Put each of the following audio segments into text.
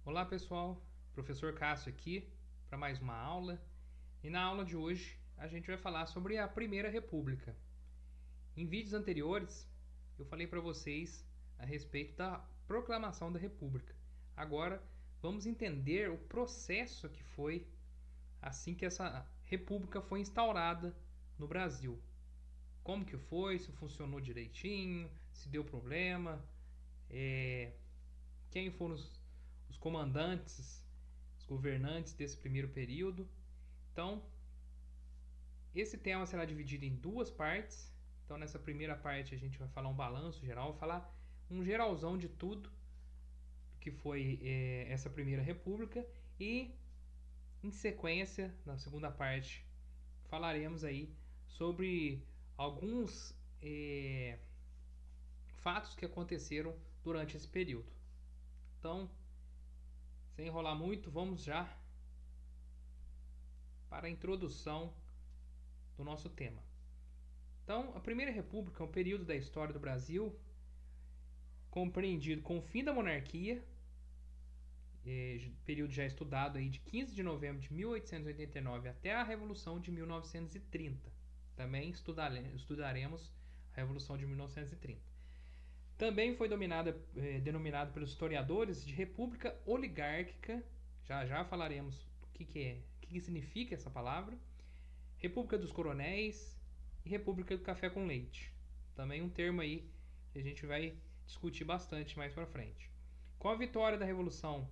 Olá pessoal, professor Cássio aqui para mais uma aula. E na aula de hoje a gente vai falar sobre a Primeira República. Em vídeos anteriores eu falei para vocês a respeito da proclamação da República. Agora vamos entender o processo que foi assim que essa República foi instaurada no Brasil. Como que foi, se funcionou direitinho, se deu problema, quem foram os comandantes, os governantes desse primeiro período. Então, esse tema será dividido em duas partes. Então, nessa primeira parte, a gente vai falar um balanço geral, vai falar um geralzão de tudo que foi essa primeira república. E, em sequência, na segunda parte, falaremos aí sobre alguns fatos que aconteceram durante esse período. Então, sem enrolar muito, vamos já para a introdução do nosso tema. Então, a Primeira República é um período da história do Brasil compreendido com o fim da monarquia, período já estudado aí de 15 de novembro de 1889 até a Revolução de 1930. Também estudaremos a Revolução de 1930. Também foi denominado pelos historiadores de República Oligárquica. Já falaremos o que significa essa palavra. República dos Coronéis e República do Café com Leite. Também um termo aí que a gente vai discutir bastante mais para frente. Com a vitória da Revolução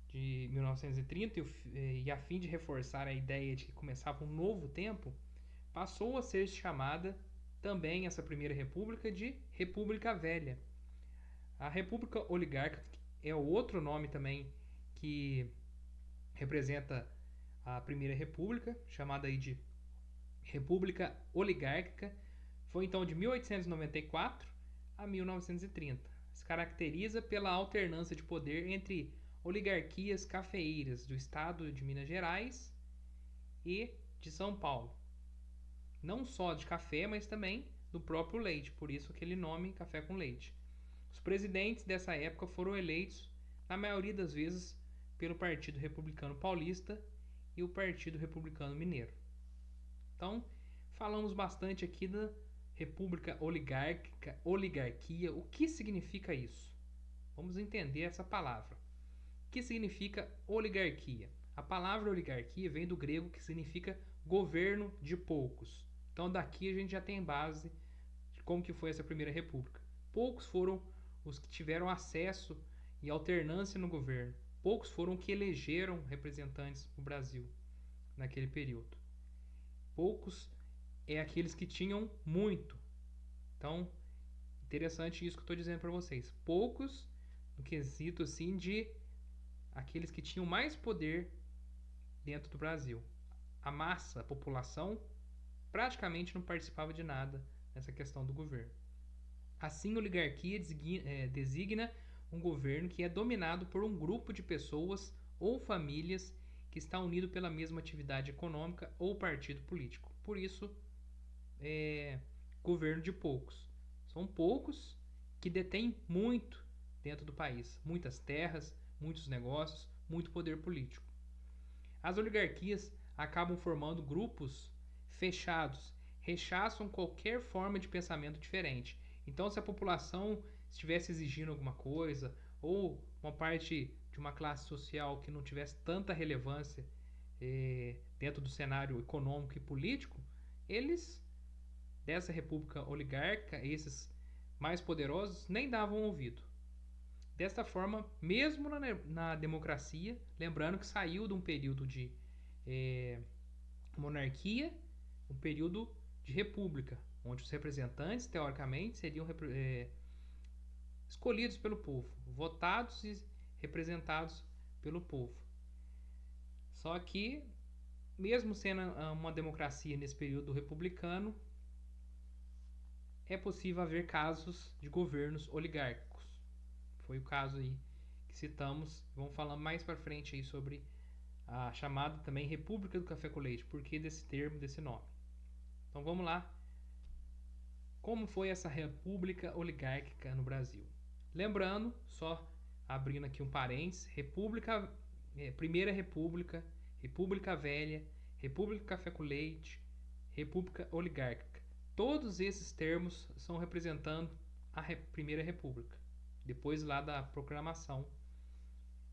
de 1930 e a fim de reforçar a ideia de que começava um novo tempo, passou a ser chamada também essa primeira república de República Velha. A República Oligárquica é outro nome também que representa a primeira república, chamada aí de República Oligárquica. Foi então de 1894 a 1930. Se caracteriza pela alternância de poder entre oligarquias cafeeiras do estado de Minas Gerais e de São Paulo. Não só de café, mas também do próprio leite, por isso aquele nome café com leite. Os presidentes dessa época foram eleitos, na maioria das vezes, pelo Partido Republicano Paulista e o Partido Republicano Mineiro. Então, falamos bastante aqui da República Oligárquica, oligarquia. O que significa isso? Vamos entender essa palavra. O que significa oligarquia? A palavra oligarquia vem do grego, que significa governo de poucos. Então, daqui a gente já tem base de como que foi essa primeira república. Poucos foram os que tiveram acesso e alternância no governo. Poucos foram que elegeram representantes no Brasil naquele período. Poucos é aqueles que tinham muito. Então, interessante isso que eu estou dizendo para vocês. Poucos no quesito assim de aqueles que tinham mais poder dentro do Brasil. A massa, a população, praticamente não participava de nada nessa questão do governo. Assim, a oligarquia designa um governo que é dominado por um grupo de pessoas ou famílias que está unido pela mesma atividade econômica ou partido político. Por isso, governo de poucos. São poucos que detêm muito dentro do país, muitas terras, muitos negócios, muito poder político. As oligarquias acabam formando grupos fechados, rechaçam qualquer forma de pensamento diferente. Então, se a população estivesse exigindo alguma coisa, ou uma parte de uma classe social que não tivesse tanta relevância dentro do cenário econômico e político, eles, dessa república oligárquica, esses mais poderosos, nem davam ouvido. Desta forma, mesmo na democracia, lembrando que saiu de um período de monarquia, um período de república, onde os representantes, teoricamente, seriam escolhidos pelo povo, votados e representados pelo povo. Só que, mesmo sendo uma democracia nesse período republicano, é possível haver casos de governos oligárquicos. Foi o caso aí que citamos. Vamos falar mais para frente aí sobre a chamada também República do Café com Leite. Por que desse termo, desse nome? Então vamos lá. Como foi essa república oligárquica no Brasil? Lembrando, só abrindo aqui um parênteses, Primeira República, República Velha, República Café com Leite, República Oligárquica. Todos esses termos são representando a Primeira República, depois lá da proclamação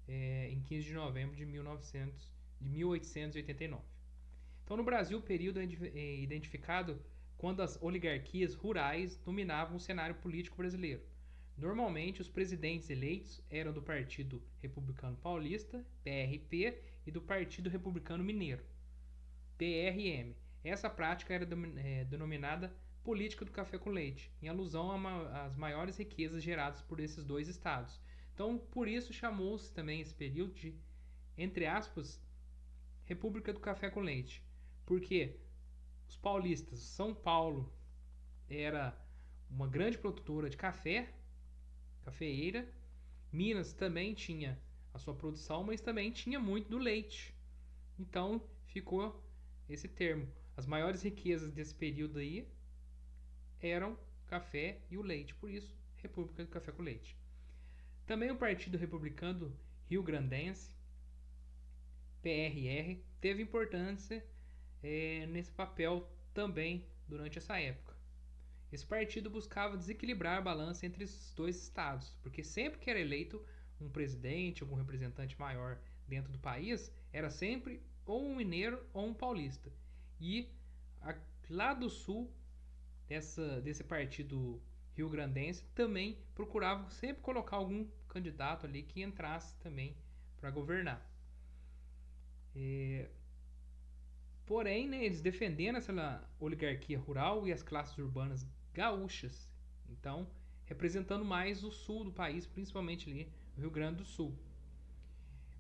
em 15 de novembro de 1889. Então, no Brasil, o período é identificado quando as oligarquias rurais dominavam o cenário político brasileiro. Normalmente, os presidentes eleitos eram do Partido Republicano Paulista, PRP, e do Partido Republicano Mineiro, PRM. Essa prática era denominada política do café com leite, em alusão às maiores riquezas geradas por esses dois estados. Então, por isso chamou-se também esse período de, entre aspas, República do Café com Leite. Porque os paulistas, São Paulo era uma grande produtora de café, cafeeira. Minas também tinha a sua produção, mas também tinha muito do leite. Então ficou esse termo. As maiores riquezas desse período aí eram café e o leite, por isso República do Café com Leite. Também o Partido Republicano Rio-Grandense, PRR, teve importância nesse papel também durante essa época. Esse partido buscava desequilibrar a balança entre esses dois estados, porque sempre que era eleito um presidente, algum representante maior dentro do país, era sempre ou um mineiro ou um paulista. E lá do sul, desse partido rio-grandense, também procuravam sempre colocar algum candidato ali que entrasse também para governar. Porém, né, eles defendendo essa oligarquia rural e as classes urbanas gaúchas, então representando mais o sul do país, principalmente ali no Rio Grande do Sul.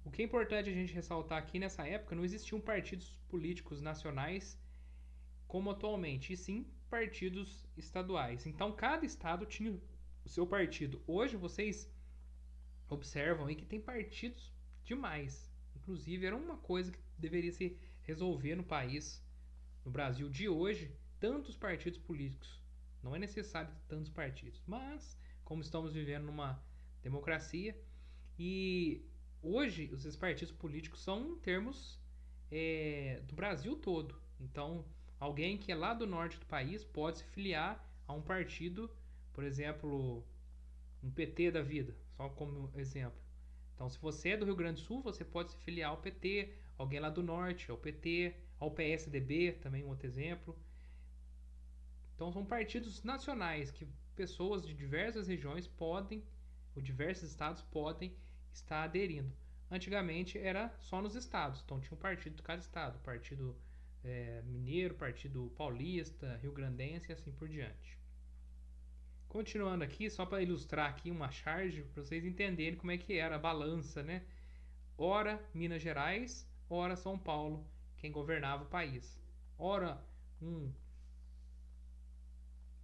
O que é importante a gente ressaltar aqui, nessa época não existiam partidos políticos nacionais como atualmente, e sim partidos estaduais. Então cada estado tinha o seu partido. Hoje vocês observam aí que tem partidos demais. Inclusive era uma coisa que deveria se resolver no país, no Brasil de hoje, tantos partidos políticos. Não é necessário tantos partidos, mas como estamos vivendo numa democracia e hoje esses partidos políticos são em termos do Brasil todo. Então alguém que é lá do norte do país pode se filiar a um partido, por exemplo, um PT da vida, só como exemplo. Então, se você é do Rio Grande do Sul, você pode se filiar ao PT, alguém lá do norte, ao PT, ao PSDB, também um outro exemplo. Então, são partidos nacionais que pessoas de diversas regiões podem, ou diversos estados podem estar aderindo. Antigamente era só nos estados, então tinha um partido de cada estado, partido mineiro, partido paulista, rio-grandense e assim por diante. Continuando aqui, só para ilustrar aqui uma charge, para vocês entenderem como é que era a balança, né? Ora Minas Gerais, ora São Paulo, quem governava o país. Ora um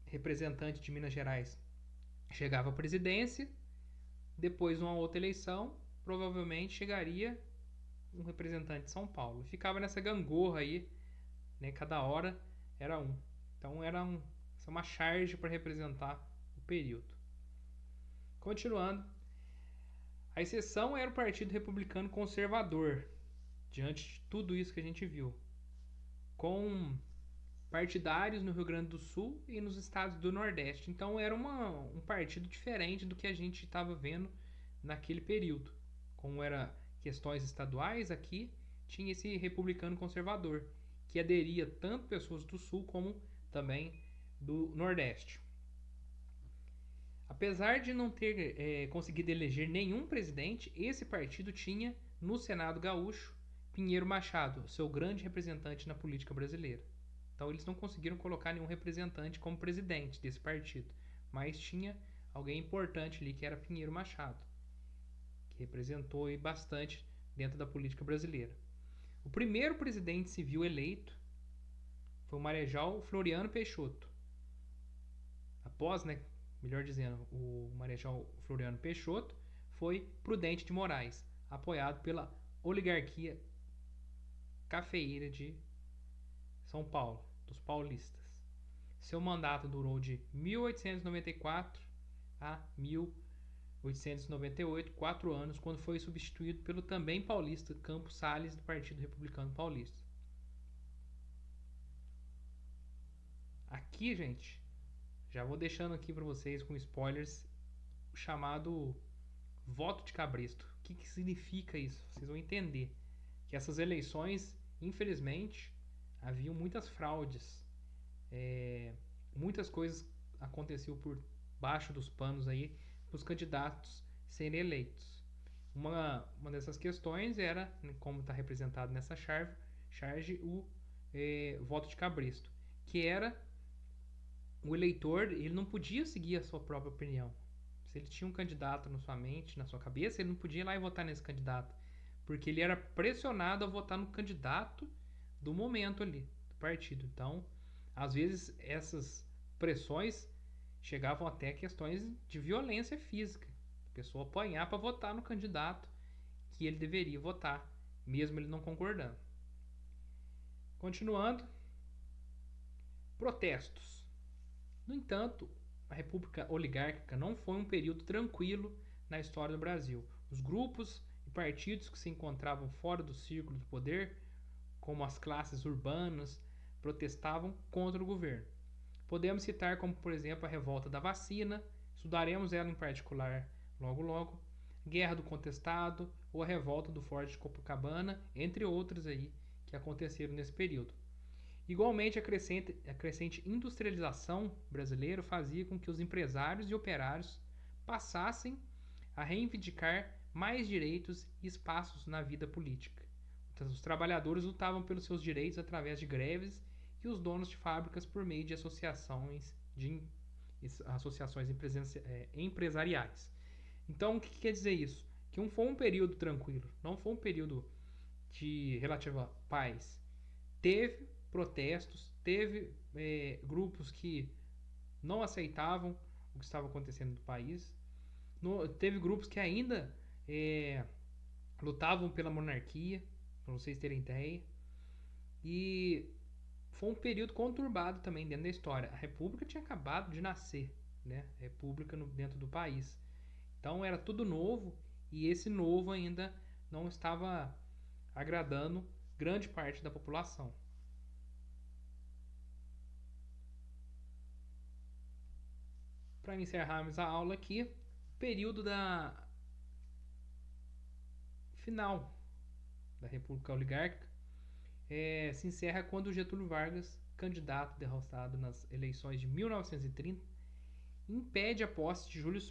representante de Minas Gerais chegava à presidência, depois de uma outra eleição, provavelmente chegaria um representante de São Paulo. Ficava nessa gangorra aí, né? Cada hora era um. Então era uma charge para representar o período. Continuando, a exceção era o Partido Republicano Conservador, diante de tudo isso que a gente viu, com partidários no Rio Grande do Sul e nos estados do Nordeste. Então era um partido diferente do que a gente estava vendo naquele período. Como era questões estaduais, aqui tinha esse republicano conservador, que aderia tanto pessoas do Sul como também do Nordeste. Apesar de não ter conseguido eleger nenhum presidente, esse partido tinha no Senado gaúcho Pinheiro Machado, seu grande representante na política brasileira. Então eles não conseguiram colocar nenhum representante como presidente desse partido, mas tinha alguém importante ali que era Pinheiro Machado, que representou bastante dentro da política brasileira. O primeiro presidente civil eleito foi o Marechal Floriano Peixoto. Após, melhor dizendo, o Marechal Floriano Peixoto foi Prudente de Moraes, apoiado pela oligarquia cafeeira de São Paulo, dos paulistas. Seu mandato durou de 1894 a 1898, 4 anos, quando foi substituído pelo também paulista Campos Salles, do Partido Republicano Paulista. Aqui, gente, já vou deixando aqui para vocês com spoilers o chamado voto de cabresto. O que significa isso? Vocês vão entender que essas eleições, infelizmente, haviam muitas fraudes, muitas coisas aconteciam por baixo dos panos aí para os candidatos serem eleitos. Uma dessas questões era, como está representado nessa charge, o voto de cabresto, que era o eleitor, ele não podia seguir a sua própria opinião. Se ele tinha um candidato na sua mente, na sua cabeça, ele não podia ir lá e votar nesse candidato, porque ele era pressionado a votar no candidato do momento ali, do partido. Então, às vezes, essas pressões chegavam até questões de violência física. A pessoa apanhar para votar no candidato que ele deveria votar, mesmo ele não concordando. Continuando, protestos. No entanto, a República Oligárquica não foi um período tranquilo na história do Brasil. Os grupos e partidos que se encontravam fora do círculo do poder, como as classes urbanas, protestavam contra o governo. Podemos citar como, por exemplo, a revolta da vacina, estudaremos ela em particular logo, Guerra do Contestado ou a revolta do Forte de Copacabana, entre outras aí que aconteceram nesse período. Igualmente, a crescente industrialização brasileira fazia com que os empresários e operários passassem a reivindicar mais direitos e espaços na vida política. Então, os trabalhadores lutavam pelos seus direitos através de greves e os donos de fábricas por meio de associações empresariais. Então, o que quer dizer isso? Que não foi um período tranquilo, não foi um período de relativa paz. Teve protestos, teve grupos que não aceitavam o que estava acontecendo no país, teve grupos que ainda lutavam pela monarquia, para vocês terem ideia, e foi um período conturbado também dentro da história. A República tinha acabado de nascer, né? A República dentro do país. Então era tudo novo e esse novo ainda não estava agradando grande parte da população. Para encerrarmos a aula aqui, o período da final da República Oligárquica se encerra quando Getúlio Vargas, candidato derrotado nas eleições de 1930, impede a posse de Júlio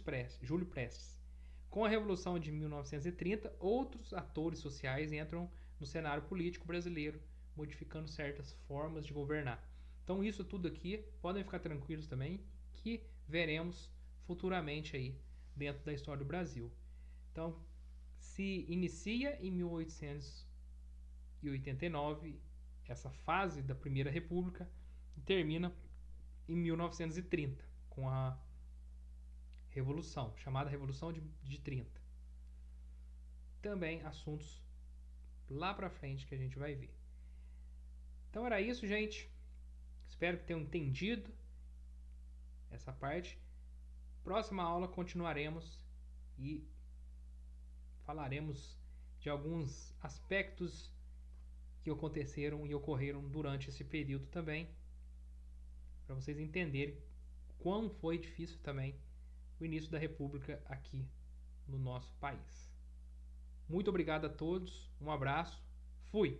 Prestes. Com a Revolução de 1930, outros atores sociais entram no cenário político brasileiro, modificando certas formas de governar. Então isso tudo aqui, podem ficar tranquilos também, que veremos futuramente aí dentro da história do Brasil. Então, se inicia em 1889 essa fase da Primeira República e termina em 1930 com a Revolução, chamada Revolução de 30. Também assuntos lá pra frente que a gente vai ver. Então era isso, gente. Espero que tenham entendido essa parte. Próxima aula continuaremos e falaremos de alguns aspectos que aconteceram e ocorreram durante esse período também, para vocês entenderem quão foi difícil também o início da República aqui no nosso país. Muito obrigado a todos, um abraço, fui!